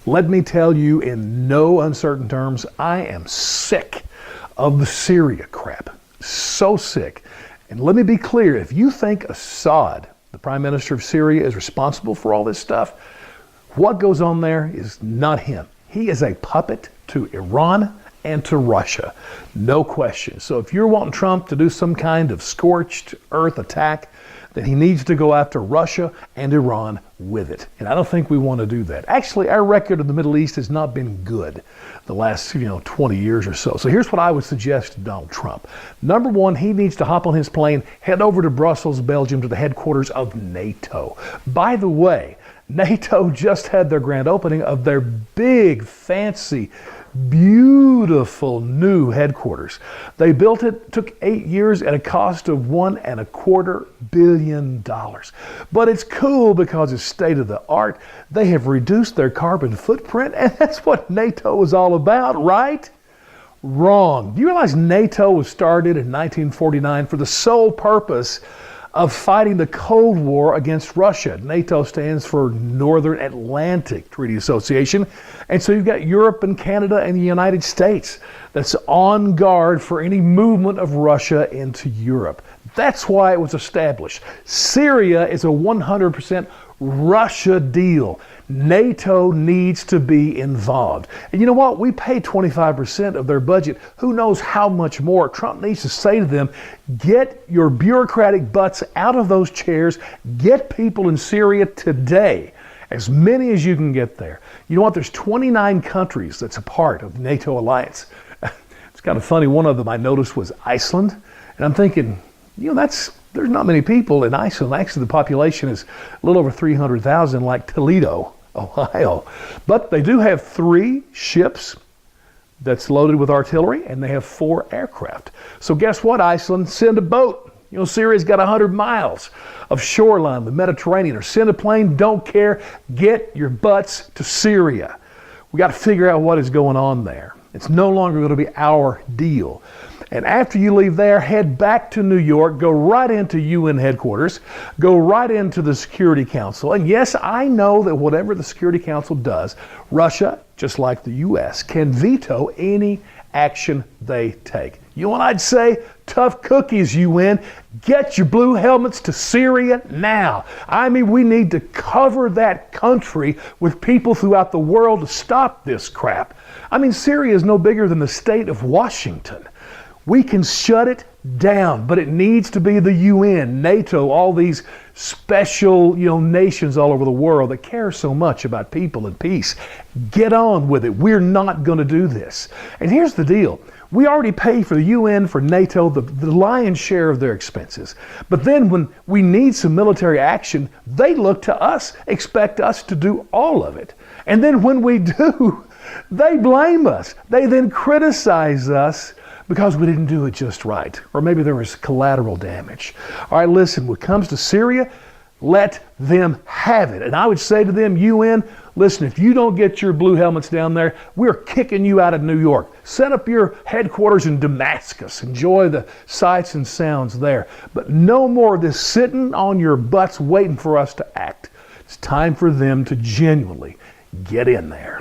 Let me tell you in no uncertain terms, I am sick of the Syria crap. So sick. And let me be clear, if you think Assad, the Prime Minister of Syria, is responsible for all this stuff, what goes on there is not him. He is a puppet to Iran and to Russia. No question. So if you're wanting Trump to do some kind of scorched earth attack, then he needs to go after Russia and Iran with it. And I don't think we want to do that. Actually, our record in the Middle East has not been good the last 20 years or so. So here's what I would suggest to Donald Trump. Number one, he needs to hop on his plane, head over to Brussels, Belgium, to the headquarters of NATO. By the way, NATO just had their grand opening of their big, fancy, beautiful new headquarters. They built it, took 8 years at a cost of $1.25 billion. But it's cool because it's state of the art. They have reduced their carbon footprint, and that's what NATO is all about, right? Wrong. Do you realize NATO was started in 1949 for the sole purpose of fighting the Cold War against Russia? NATO stands for Northern Atlantic Treaty Association. And so you've got Europe and Canada and the United States that's on guard for any movement of Russia into Europe. That's why it was established. Syria is a 100% Russia deal. NATO needs to be involved. And you know what? We pay 25% of their budget. Who knows how much more? Trump needs to say to them, get your bureaucratic butts out of those chairs. Get people in Syria today. As many as you can get there. You know what? There's 29 countries that's a part of the NATO alliance. It's kind of funny. One of them I noticed was Iceland. And I'm thinking, there's not many people in Iceland. Actually, the population is a little over 300,000, like Toledo, Ohio. But they do have 3 ships that's loaded with artillery, and they have 4 aircraft. So guess what, Iceland? Send a boat. Syria's got 100 miles of shoreline, the Mediterranean, or send a plane, don't care. Get your butts to Syria. We got to figure out what is going on there. It's no longer going to be our deal. And after you leave there, head back to New York, go right into UN headquarters, go right into the Security Council. And yes, I know that whatever the Security Council does, Russia, just like the U.S., can veto any action they take. You know what I'd say? Tough cookies, UN. Get your blue helmets to Syria now. I mean, we need to cover that country with people throughout the world to stop this crap. I mean, Syria is no bigger than the state of Washington. We can shut it down, but it needs to be the UN, NATO, all these special, nations all over the world that care so much about people and peace. Get on with it. We're not going to do this. And here's the deal. We already pay for the UN, for NATO, the lion's share of their expenses. But then when we need some military action, they look to us, expect us to do all of it. And then when we do, they blame us. They then criticize us because we didn't do it just right. Or maybe there was collateral damage. All right, listen, when it comes to Syria, let them have it. And I would say to them, UN, listen, if you don't get your blue helmets down there, we're kicking you out of New York. Set up your headquarters in Damascus. Enjoy the sights and sounds there. But no more of this sitting on your butts waiting for us to act. It's time for them to genuinely get in there.